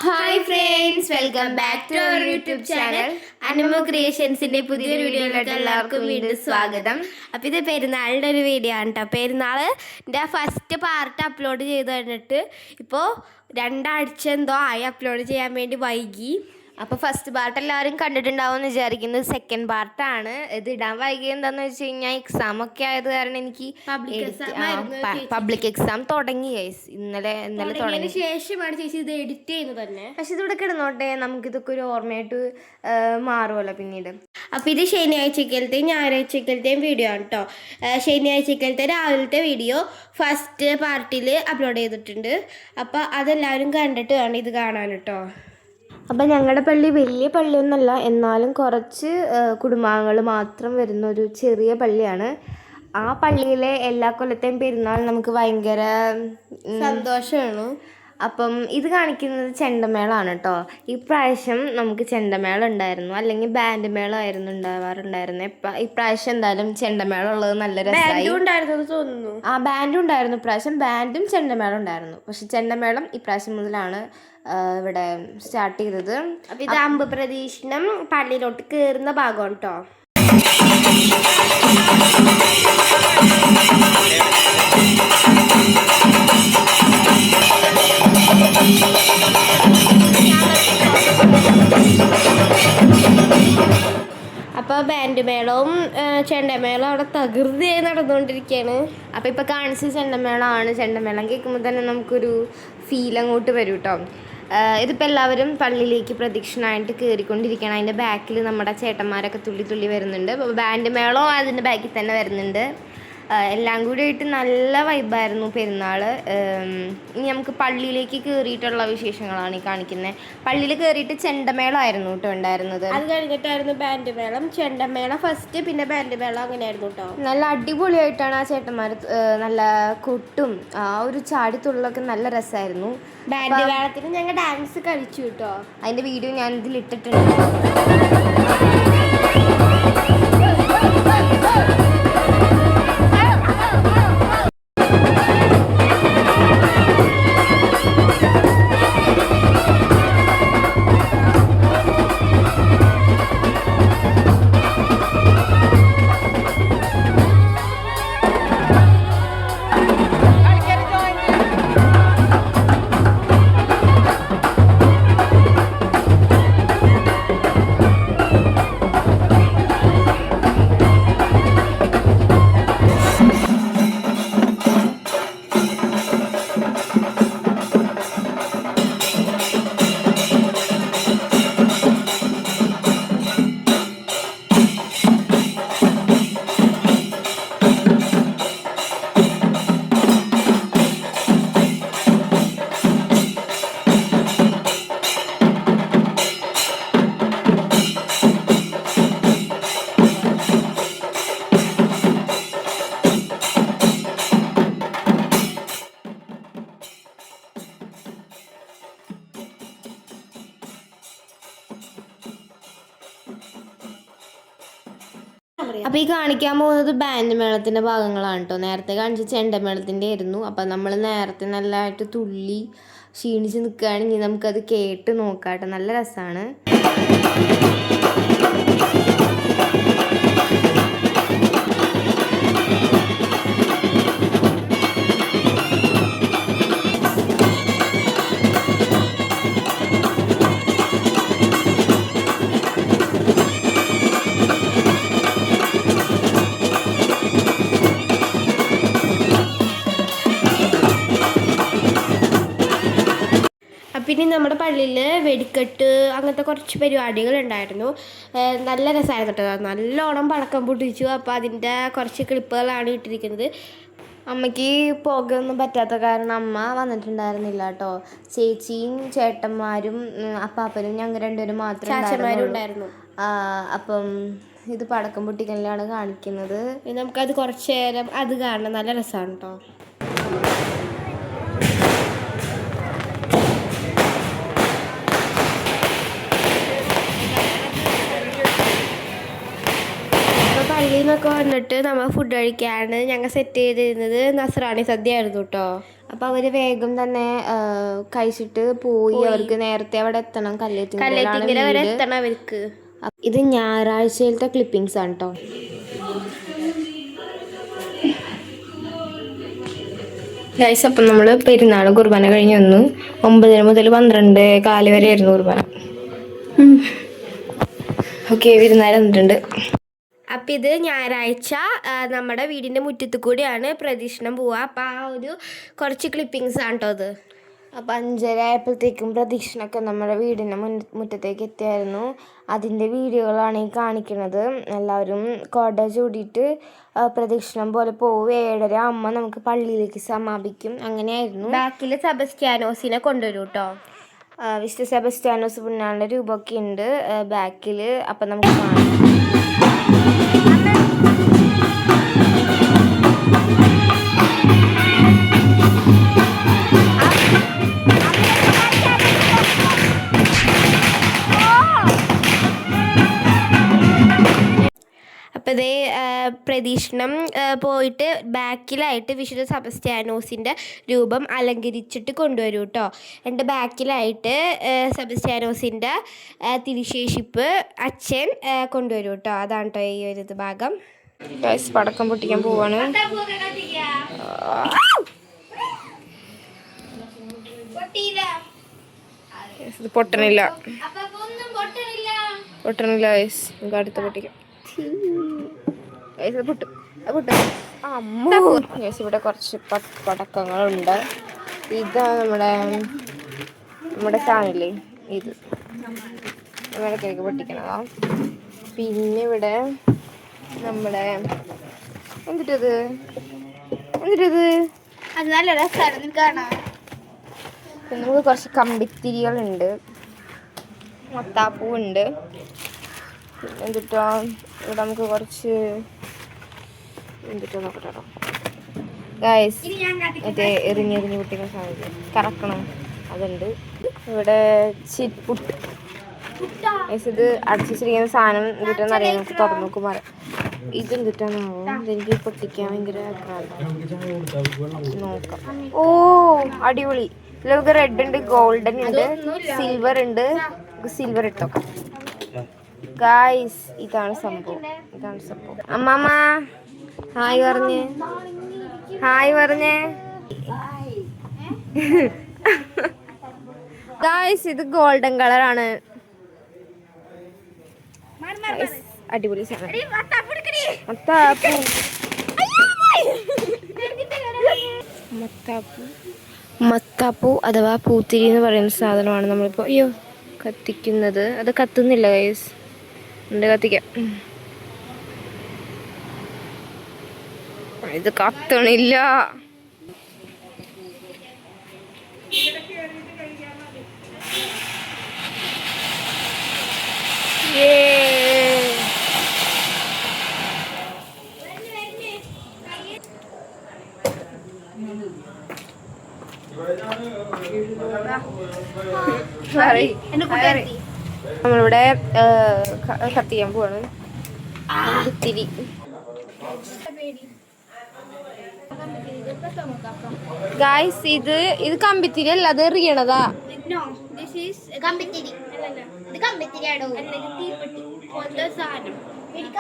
Hi friends, welcome back to our YouTube channel Anima ക്രിയേഷൻസിന്റെ പുതിയൊരു വീഡിയോയിലോട്ട് എല്ലാവർക്കും വീണ്ടും സ്വാഗതം. അപ്പോൾ ഇത് പെരുന്നാളിൻ്റെ ഒരു വീഡിയോ ആണ് കേട്ടോ. പെരുന്നാളിൻ്റെ ഫസ്റ്റ് പാർട്ട് അപ്ലോഡ് ചെയ്ത് കഴിഞ്ഞിട്ട് ഇപ്പോൾ 2 ആഴ്ച എന്തോ ആയി അപ്ലോഡ് ചെയ്യാൻ വേണ്ടി വൈകി. അപ്പോൾ ഫസ്റ്റ് പാർട്ട് എല്ലാവരും കണ്ടിട്ടുണ്ടാവും എന്ന് വിചാരിക്കുന്നത്. സെക്കൻഡ് പാർട്ടാണ്. ഇത് ഇടാൻ വൈകി എന്താണെന്ന് വെച്ച് കഴിഞ്ഞാൽ എക്സാം ഒക്കെ ആയത് കാരണം എനിക്ക് പബ്ലിക് എക്സാം തുടങ്ങി. ഇന്നലെ തുടങ്ങിയ ശേഷമാണ് ചേച്ചി ഇത് എഡിറ്റ് ചെയ്യുന്നത് തന്നെ. പക്ഷെ ഇതിവിടെ കിടന്നോട്ടെ, നമുക്കിതൊക്കെ ഒരു ഓർമ്മയായിട്ട് മാറുമല്ലോ പിന്നീട്. അപ്പോൾ ഇത് ശനിയാഴ്ചക്കലത്തെയും ഞായറാഴ്ചക്കലത്തെയും വീഡിയോ ആണ് കേട്ടോ. ശനിയാഴ്ചക്കലത്തെ രാവിലത്തെ വീഡിയോ ഫസ്റ്റ് പാർട്ടിൽ അപ്ലോഡ് ചെയ്തിട്ടുണ്ട്. അപ്പോൾ അതെല്ലാവരും കണ്ടിട്ട് വേണം ഇത് കാണാൻ കേട്ടോ. അപ്പം ഞങ്ങളുടെ പള്ളി വലിയ പള്ളിയൊന്നുമല്ല, എന്നാലും കുറച്ച് കുടുംബാംഗങ്ങൾ മാത്രം വരുന്ന ഒരു ചെറിയ പള്ളിയാണ്. ആ പള്ളിയിലെ എല്ലാ കൊല്ലത്തെയും പെരുന്നാൾ നമുക്ക് ഭയങ്കര സന്തോഷമാണ്. അപ്പം ഇത് കാണിക്കുന്നത് ചെണ്ടമേളമാണ് കേട്ടോ. ഇപ്രാവശ്യം നമുക്ക് ചെണ്ടമേളം ഉണ്ടായിരുന്നു, അല്ലെങ്കിൽ ബാൻഡ് മേളം ആയിരുന്നു ഉണ്ടാവാറുണ്ടായിരുന്നു. ഇപ്രാവശ്യം എന്തായാലും ചെണ്ടമേളം ഉള്ളത് നല്ല രസമായി. തോന്നുന്നു. ബാൻഡും ഉണ്ടായിരുന്നു ഇപ്രാവശ്യം. ബാൻഡും ചെണ്ടമേളം ഉണ്ടായിരുന്നു. പക്ഷെ ചെണ്ടമേളം ഇപ്രാവശ്യം മുതലാണ് ഇവിടെ സ്റ്റാർട്ട് ചെയ്തത്. അപ്പം ഇത് അമ്പ് പ്രദക്ഷിണം പള്ളിയിലോട്ട് കയറുന്ന ഭാഗമാണ് കേട്ടോ. അപ്പോൾ ബാൻഡ് മേളവും ചെണ്ടമേളവും അവിടെ തകൃതിയായി നടന്നുകൊണ്ടിരിക്കുകയാണ്. അപ്പോൾ ഇപ്പോൾ കാണിച്ച ചെണ്ടമേളമാണ്. ചെണ്ടമേളം കേൾക്കുമ്പോൾ തന്നെ നമുക്കൊരു ഫീൽ അങ്ങോട്ട് വരും കേട്ടോ. ഇതിപ്പോൾ എല്ലാവരും പള്ളിയിലേക്ക് പ്രദക്ഷിണമായിട്ട് കയറിക്കൊണ്ടിരിക്കുകയാണ്. അതിൻ്റെ ബാക്കിൽ നമ്മുടെ ചേട്ടന്മാരൊക്കെ തുള്ളി തുള്ളി വരുന്നുണ്ട്. ബാൻഡ് മേളവും അതിൻ്റെ ബാക്കിൽ തന്നെ വരുന്നുണ്ട്. എല്ലാം കൂടി ആയിട്ട് നല്ല വൈബായിരുന്നു പെരുന്നാൾ. ഇനി നമുക്ക് പള്ളിയിലേക്ക് കയറിയിട്ടുള്ള വിശേഷങ്ങളാണ് ഈ കാണിക്കുന്നത്. പള്ളിയിൽ കയറിയിട്ട് ചെണ്ടമേളമായിരുന്നു കേട്ടോ ഉണ്ടായിരുന്നത്. അത് കഴിഞ്ഞിട്ടായിരുന്നു ബാൻഡ് മേളം. ചെണ്ടമേളം ഫസ്റ്റ്, പിന്നെ ബാൻഡ് മേളം അങ്ങനെയായിരുന്നു കേട്ടോ. നല്ല അടിപൊളിയായിട്ടാണ് ആ ചേട്ടന്മാർ നല്ല കൊട്ടും ആ ഒരു ചാടിത്തുള്ളൊക്കെ നല്ല രസമായിരുന്നു. ബാൻഡ് മേളത്തിന് ഞങ്ങൾ ഡാൻസ് കളിച്ചു കേട്ടോ. അതിൻ്റെ വീഡിയോ ഞാൻ ഇതിൽ ഇട്ടിട്ടുണ്ട്. അപ്പോൾ ഈ കാണിക്കാൻ പോകുന്നത് ബാൻഡ് മേളത്തിൻ്റെ ഭാഗങ്ങളാണ് കേട്ടോ. നേരത്തെ കാണിച്ച ചെണ്ടമേളത്തിൻ്റെ ആയിരുന്നു. അപ്പം നമ്മൾ നേരത്തെ നല്ലതായിട്ട് തുള്ളി ക്ഷീണിച്ച് നിൽക്കുകയാണെങ്കിൽ നമുക്കത് കേട്ട് നോക്കാം കേട്ടോ. നല്ല രസമാണ്. പിന്നെ നമ്മുടെ പള്ളിയിൽ വെടിക്കെട്ട് അങ്ങനത്തെ കുറച്ച് പരിപാടികൾ ഉണ്ടായിരുന്നു. നല്ല രസമായിരുന്നു കേട്ടോ. നല്ലോണം പടക്കം പൊട്ടിച്ചു. അപ്പോൾ അതിൻ്റെ കുറച്ച് ക്ലിപ്പുകളാണ് ഇട്ടിരിക്കുന്നത്. അമ്മയ്ക്ക് പോകാനൊന്നും പറ്റാത്ത കാരണം അമ്മ വന്നിട്ടുണ്ടായിരുന്നില്ല കേട്ടോ. ചേച്ചിയും ചേട്ടന്മാരും അപ്പാപ്പനും ഞങ്ങൾ രണ്ടുപേരും മാത്രമേ ഉണ്ടായിരുന്നു. അപ്പം ഇത് പടക്കം പൊട്ടിക്കലിലാണ് കാണിക്കുന്നത്. നമുക്കത് കുറച്ച് നേരം അത് കാണണം. നല്ല രസമാണ് കേട്ടോ. പള്ളിയിൽ നിന്നൊക്കെ വന്നിട്ട് നമ്മൾ ഫുഡ് കഴിക്കാണ് ഞങ്ങൾ സെറ്റ് ചെയ്തിരുന്നത്. നസ്രാണി സദ്യ ആയിരുന്നു കേട്ടോ. അപ്പോൾ അവർ വേഗം തന്നെ കഴിച്ചിട്ട് പോയി. അവർക്ക് നേരത്തെ അവിടെ എത്തണം. കല്ലേത്തിങ്കര വരെ എത്തണം അവർക്ക്. ഇത് ഞായറാഴ്ചയിലത്തെ ക്ലിപ്പിങ്സ് ആണ് കേട്ടോ. ഗൈസ്, അപ്പം നമ്മൾ പെരുന്നാൾ കുർബാന കഴിഞ്ഞ് വന്നു. 9 മുതൽ 12:15 വരെ ആയിരുന്നു കുർബാന. ഓക്കെ, വിരുന്നാർ വന്നിട്ടുണ്ട്. അപ്പം ഇത് ഞായറാഴ്ച നമ്മുടെ വീടിൻ്റെ മുറ്റത്ത് കൂടിയാണ് പ്രദക്ഷിണം പോവുക. അപ്പം ആ ഒരു കുറച്ച് ക്ലിപ്പിങ്സ് ആണ് കേട്ടോ അത്. അപ്പം 5:30 ആയപ്പോഴത്തേക്കും പ്രദക്ഷിണമൊക്കെ നമ്മുടെ വീടിൻ്റെ മുറ്റത്തേക്ക് എത്തിയായിരുന്നു. അതിൻ്റെ വീഡിയോകളാണ് ഈ കാണിക്കുന്നത്. എല്ലാവരും കൊട ചൂടിയിട്ട് പ്രദക്ഷിണം പോലെ പോവും. 7:30 അമ്മ നമുക്ക് പള്ളിയിലേക്ക് സമാപിക്കും. അങ്ങനെയായിരുന്നു. ബാക്കിൽ സെബസ്റ്റ്യാനോസിനെ കൊണ്ടുവരും കേട്ടോ. വിശുദ്ധ സെബസ്റ്റ്യാനോസ് പുണ്യാളുടെ രൂപമൊക്കെ ഉണ്ട് ബാക്കിൽ. അപ്പം നമുക്ക് കാണാം. അപ്പോൾ ഇതേ പ്രദക്ഷിണം പോയിട്ട് ബാക്കിലായിട്ട് വിശുദ്ധ സെബസ്റ്റ്യാനോസിൻ്റെ രൂപം അലങ്കരിച്ചിട്ട് കൊണ്ടുവരും കേട്ടോ. എൻ്റെ ബാക്കിലായിട്ട് സെബസ്റ്റ്യാനോസിൻ്റെ തിരുശേഷിപ്പ് അച്ഛൻ കൊണ്ടുവരും കേട്ടോ. അതാണ് കേട്ടോ ഈ ഒരു ഇത് ഭാഗം. പടക്കം പൊട്ടിക്കാൻ പോവാണ്. ഇത് പൊട്ടണില്ല ഗൈസ്. നമുക്ക് അടുത്ത് പൊട്ടിക്കാം. ഇവിടെ കുറച്ച് പടക്കങ്ങളുണ്ട്. ഇതാണ് നമ്മുടെ ചാനലിൽ ഇത് ഇടയ്ക്കിടയ്ക്ക് പൊട്ടിക്കണതാ. പിന്നെ ഇവിടെ നമ്മുടെ എന്നിട്ടത് അത് നല്ല രസമാണ് കാണാൻ. പിന്നെ നമുക്ക് കുറച്ച് കമ്പിത്തിരികളുണ്ട്, മത്താപ്പൂവുണ്ട്. എന്നിട്ടോ ഇവിടെ നമുക്ക് കുറച്ച് നോക്കട്ടോ ഗൈസ്. മറ്റേ എറിഞ്ഞ് പൊട്ടിക്കുന്ന സാധനം കറക്കണം, അതുണ്ട്. ഇവിടെ ചിറ്റ്പുട്ട് ഗൈസ്. ഇത് അടച്ചിരിക്കുന്ന സാധനം എന്തിട്ടെന്ന് അറിയാം. നമുക്ക് തുറന്നു നോക്കുമ്പോൾ ഇതെന്തിട്ടാണാവോ. ഇതെനിക്ക് പൊട്ടിക്കാൻ ഭയങ്കര നോക്കാം. ഓ അടിപൊളി. ഇതിലൊക്കെ റെഡ് ഉണ്ട്, ഗോൾഡൻ ഉണ്ട്, സിൽവർ ഉണ്ട്. സിൽവർ ഇട്ടോക്കാം ഗായ്സ്. ഇതാണ് സംഭവം. അമ്മാമ്മ ഹായ് പറഞ്ഞേ ഗായ്സ്. ഇത് ഗോൾഡൻ കളറാണ്. അടിപൊളി സാധനം. മത്താപ്പൂ അഥവാ പൂത്തിരി എന്ന് പറയുന്ന സാധനമാണ് നമ്മളിപ്പോൾ കത്തിക്കുന്നത്. അത് കത്തുന്നില്ല ഗൈസ്. ഉണ്ട്, കത്തിക്കാം. ഇത് കത്തണില്ല. നമ്മളിവിടെ കത്തിക്കാൻ പോവാണ്. തിരി ഗായ്സ്. ഇത് കമ്പിത്തിരി അല്ല, അത് എറിയണതാ.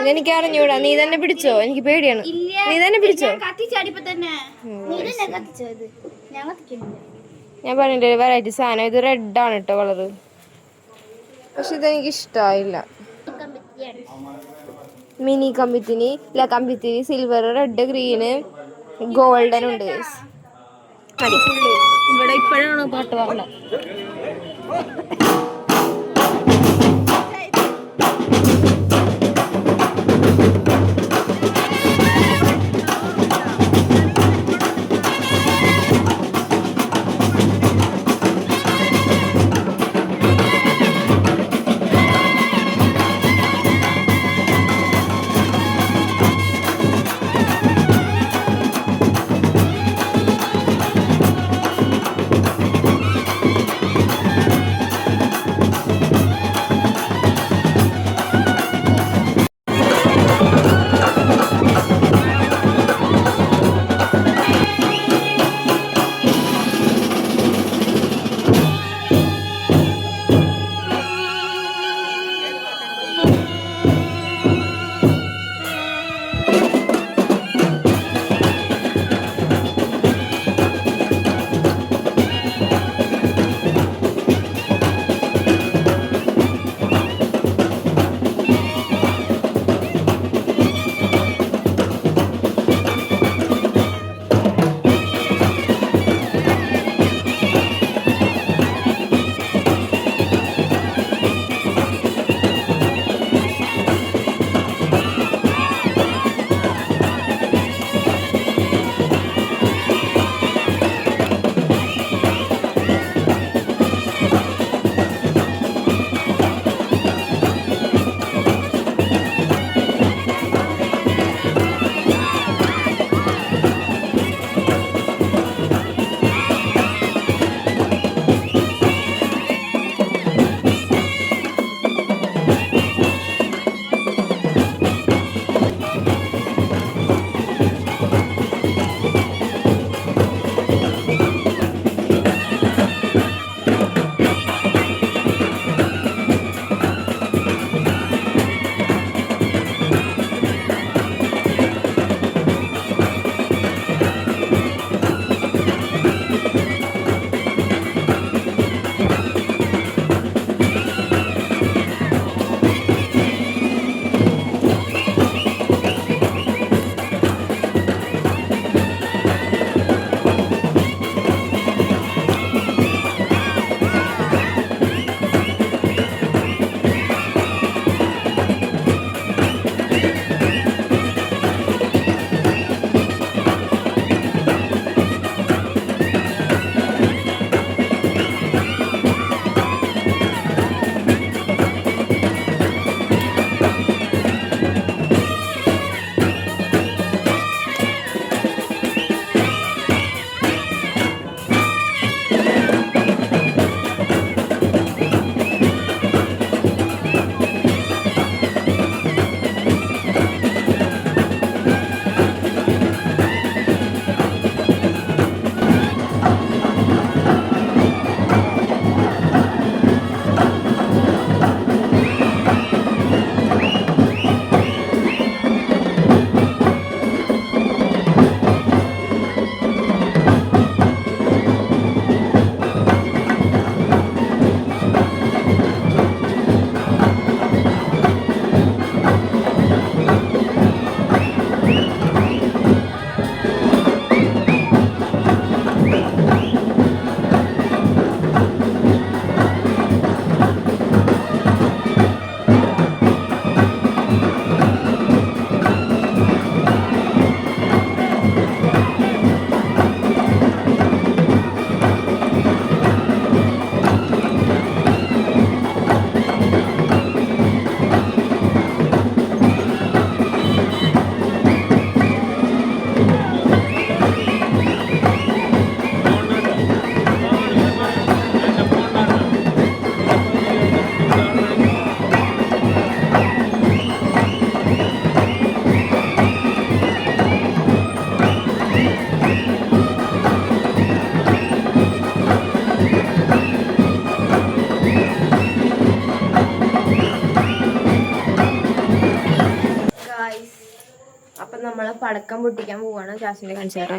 ഇതെനിക്ക് അറിഞ്ഞൂടാ. നീ തന്നെ പിടിച്ചോ, എനിക്ക് പേടിയാണ്. നീ തന്നെ പിടിച്ചോ. ഞാൻ പറഞ്ഞില്ലേ വെറൈറ്റി സാധനം. ഇത് റെഡാണ് കേട്ടോ കളറ്, പക്ഷെ ഇതെനിക്ക് ഇഷ്ടമായില്ല. മിനി കമ്പിത്തിരി സിൽവർ, റെഡ്, ഗ്രീന്, ഗോൾഡൻ ഉണ്ട്. ഇവിടെ ഇപ്പോഴാണ് പാട്ട് പറഞ്ഞത്. നമ്മളെ പടക്കം പൊട്ടിക്കാൻ പോവാണ്. ജാസ്മിനെ കാണിച്ചാറ.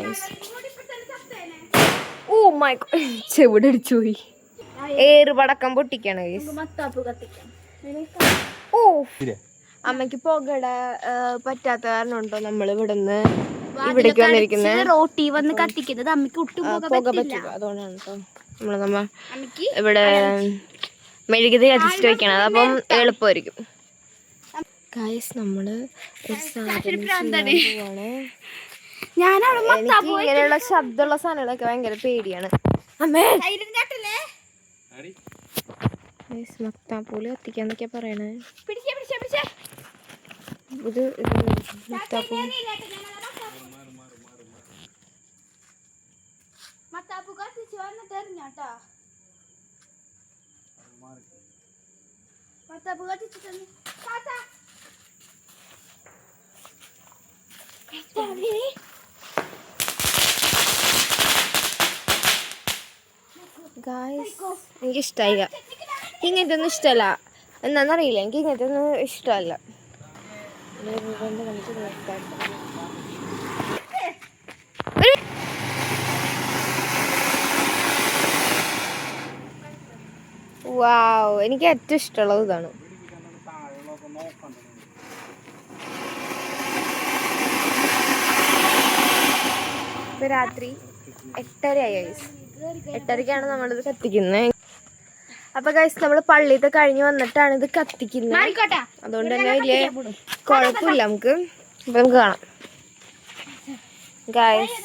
ഓ മൈ ചെവിടെ അടിച്ചു പോയി. പടക്കം പൊട്ടിക്കാണ്. ഓ അമ്മക്ക് പുകട പറ്റാത്ത കാരണം ഉണ്ടോ നമ്മൾ ഇവിടുന്ന് ഇവിടേക്ക് വന്നിരിക്കുന്നത്. റോട്ടി വന്ന് കത്തിക്കുന്നത് അമ്മക്ക് ഒട്ടും പുക പറ്റില്ല. അതുകൊണ്ടാണ് കേട്ടോ നമ്മ ഇവിടെ മെഴുകുതിരി കത്തിച്ചിട്ട് വെക്കണം. അതപ്പം എളുപ്പമായിരിക്കും. ഗൈസ് നമ്മള് ഒരു സാധനം പോവാണ്. എനിക്ക് ഇങ്ങനെയുള്ള ശബ്ദമുള്ള സാധനങ്ങളൊക്കെ ഭയങ്കര പേടിയാണ്. അമ്മേ മത്താപ്പൂല് കത്തിക്കാന്നൊക്കെയാ പറയണേ. ഇത് മത്താപ്പൂ എനിക്ക് ഇഷ്ടമായില്ല. ഇങ്ങനത്തെ ഒന്നും ഇഷ്ടമല്ല. എന്താണെന്നറിയില്ല, എനിക്ക് ഇങ്ങനത്തെ ഒന്നും ഇഷ്ടമല്ല. വാവ്, എനിക്ക് ഏറ്റവും ഇഷ്ടമുള്ളത് ഇതാണ്. ഇപ്പൊ രാത്രി 8:30 8:30 നമ്മളിത് കത്തിക്കുന്നത്. അപ്പൊ ഗൈസ് നമ്മൾ പള്ളിയിലത്തെ കഴിഞ്ഞ് വന്നിട്ടാണ് ഇത് കത്തിക്കുന്നത്. അതുകൊണ്ട് തന്നെ വലിയ കുഴപ്പമില്ല നമുക്ക്. ഇപ്പൊ നമുക്ക് കാണാം. ഗൈസ്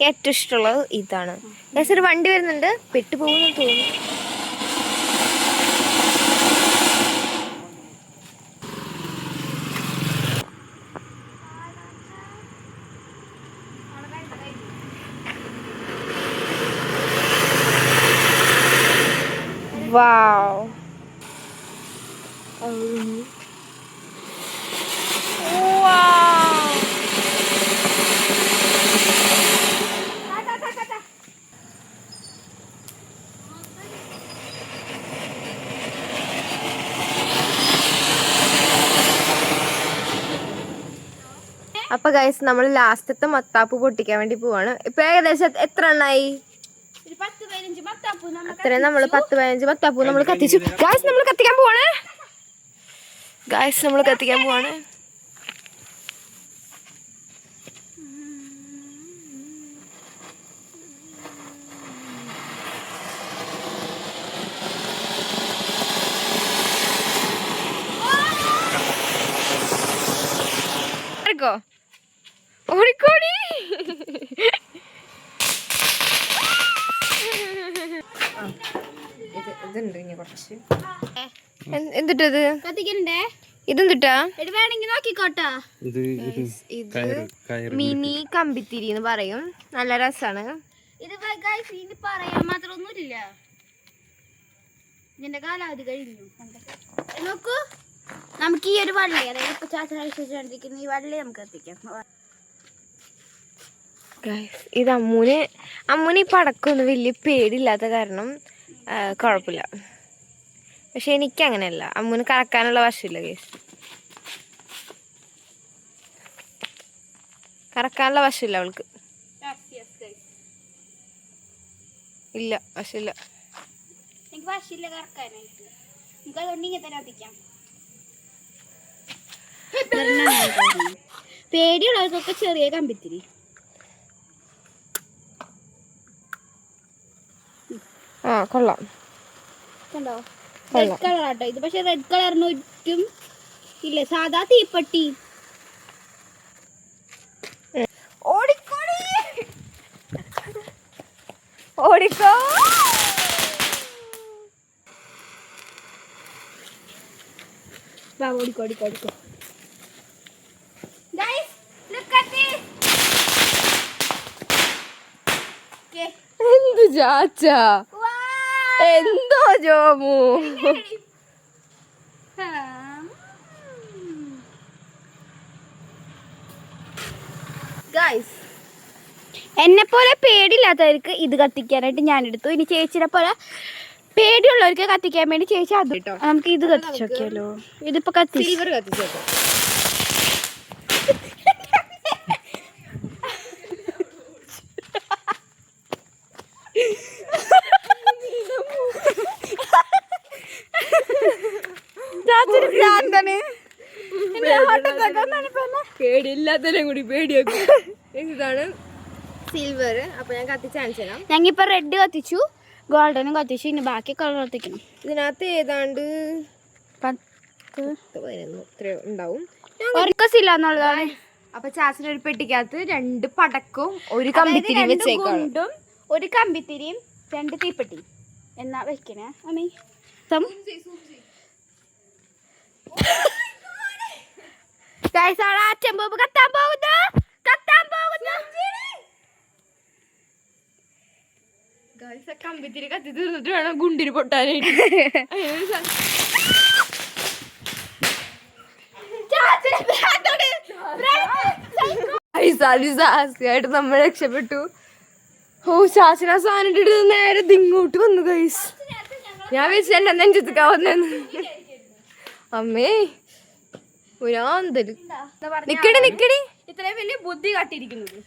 ഏറ്റവും ഇഷ്ടമുള്ളത് ഇതാണ്. ഗൈസ് ഒരു വണ്ടി വരുന്നുണ്ട്, പെട്ടുപോകുന്നു തോന്നുന്നു. Wow. Wow. അപ്പൊ ഗൈസ് നമ്മൾ ലാസ്റ്റത്തെ മത്താപ്പ് പൊട്ടിക്കാൻ വേണ്ടി പോവാണ്. ഇപ്പൊ ഏകദേശം എത്ര എണ്ണായി? അത്രയും നമ്മള് 10-15 മത്താപ്പൂ നമ്മൾ കത്തിച്ചു. ഗൈസ് നമ്മൾ കത്തിക്കാൻ പോവാണ്. ഓടിക്കോടി. എന്തിട്ടത് ഇതെന്തിട്ടാ? ഇത് മിനി കമ്പിത്തിരി എന്ന് പറയും. നല്ല രസാണ്. ഇത് പറയാൻ മാത്രമൊന്നുമില്ല. ഇതിന്റെ കാലാവധി കഴിഞ്ഞു. നോക്കൂ, നമുക്ക് ഈ ഒരു വള്ളി, അതായത് ഇപ്പൊ ചാച്ചടിക്കുന്ന ഈ വള്ളി നമുക്ക് എത്തിക്കാം. ഇത് അമ്മൂന് ഈ പടക്കമൊന്നും വലിയ പേടിയില്ലാത്ത കാരണം കുഴപ്പമില്ല. പക്ഷെ എനിക്ക് അങ്ങനെയല്ല. അമ്മൂന് കറക്കാനുള്ള വശമില്ല. കറക്കാനുള്ള വശമില്ല അവൾക്ക്. ഇല്ല, വശമില്ല. എനിക്ക് വശമില്ല കറക്കാനായിട്ട്. നമുക്ക് അതുകൊണ്ട് ഇങ്ങനെ തന്നെ എത്തിക്കാം. പേടിയുള്ളവർക്കൊക്കെ ചെറിയ കമ്പിത്തിരി. കൊള്ളാം. കണ്ടോ, റെഡ് കളർ ആട്ടോ ഇത്. പക്ഷെ റെഡ് കളറിന് ഒറ്റും ഇല്ല, സാധാ തീപ്പെട്ടി. ഓടിക്കോ. ഓടിക്കോ. എന്ത് ചാച്ച, എന്തോ ജോമു. ഗൈസ്, എന്നെ പോലെ പേടിയില്ലാത്തവർക്ക് ഇത് കത്തിക്കാനായിട്ട് ഞാൻ എടുത്തു. ഇനി ചേച്ചിനെ പോലെ പേടിയുള്ളവർക്ക് കത്തിക്കാൻ വേണ്ടി ചേച്ചി അത് കേട്ടോ. നമുക്ക് ഇത് കത്തിച്ചു നോക്കിയാലോ. ഇതിപ്പോ സിൽവർ കത്തിച്ചോട്ടോ. പേടിയില്ലാത്തതിനെ കൂടി പേടിയൊക്കെ. ഇതാണ് സിൽവർ. അപ്പൊ ഞാൻ കത്തിച്ചാണിച്ചു തരാം. ഞങ്ങിപ്പോ റെഡ് കത്തിച്ചു, ഗോൾഡനും കത്തിച്ചു, ഇനി ബാക്കി കളർ കത്തിക്കണം. ഇതിനകത്ത് ഏതാണ്ട് 10-11 ഇത്ര ഉണ്ടാവും. ഒരിക്കസില്ലാന്നുള്ളതാണ്. അപ്പൊ ചാച്ചന് ഒരു പെട്ടിക്കകത്ത് 2 പടക്കവും ഒരു കമ്പിത്തിരി വെച്ചേക്കാണ്. ഒരു കമ്പിത്തിരിയും 2 തീപ്പെട്ടി എന്നാ വെക്കണേ അമ്മീ. അച്ഛൻ കത്താൻ പോകുന്നു, കത്താൻ പോകുന്നു. കമ്പിത്തിരി കത്തി തീർന്നിട്ട് വേണം ഗുണ്ടിന് പൊട്ടാനായിട്ട്. ആയിട്ട് നമ്മൾ രക്ഷപ്പെട്ടു. ഓ ചാച്ചന സാധനം ഇട്ടിട്ട് നേരെ ഇങ്ങോട്ട് വന്നു ഗൈസ്. ഞാൻ വെച്ച് എന്നെ നെഞ്ചെത്തിക്കാവുന്ന അമ്മേ ഒരാന്തല്. നിക്കടി നിക്കടി, ഇത്രയും വലിയ ബുദ്ധി കാട്ടിയിരിക്കുന്നത്.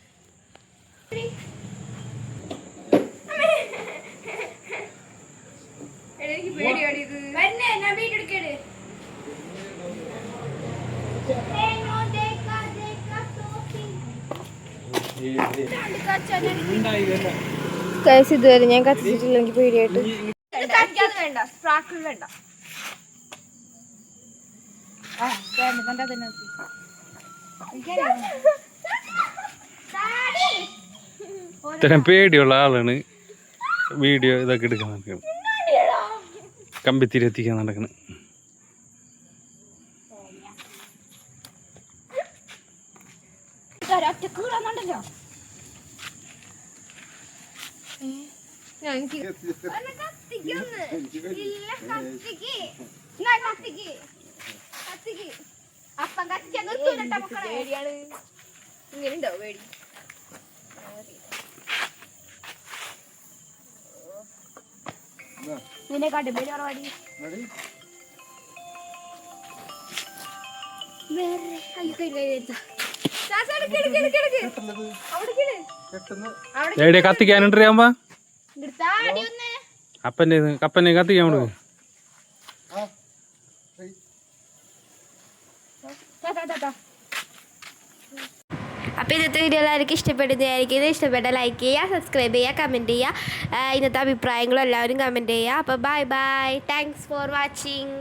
ഇതുവരെ ഞാൻ കത്തിച്ചിട്ടില്ല, എനിക്ക് പേടിയായിട്ട്. വേണ്ട സ്പ്രാക്കിൾ വേണ്ട. ഇത്തരം പേടിയുള്ള ആളാണ് വീഡിയോ ഇതൊക്കെ എടുക്കാൻ നടക്കുന്നത്, കമ്പിത്തിരി എത്തിക്കാൻ നടക്കുന്നത്. ഇങ്ങനെയുണ്ടോ പേടി? നിന്നെ കടുമ്പേടി പറവാടി എവിടെ കത്തിക്കാനുണ്ടറിയാമ്പ അപ്പൻ്റെ കപ്പനെ കത്തിക്കാൻ കൊടുക്കും. അപ്പോൾ ഇന്നത്തെ വീഡിയോ എല്ലാവർക്കും ഇഷ്ടപ്പെടുന്നതായിരിക്കും. ഇഷ്ടപ്പെട്ട ലൈക്ക് ചെയ്യുക, സബ്സ്ക്രൈബ് ചെയ്യുക, കമൻറ്റ് ചെയ്യുക. ഇന്നത്തെ അഭിപ്രായങ്ങളും എല്ലാവരും കമൻറ്റ് ചെയ്യുക. അപ്പോൾ bye bye, thanks for watching.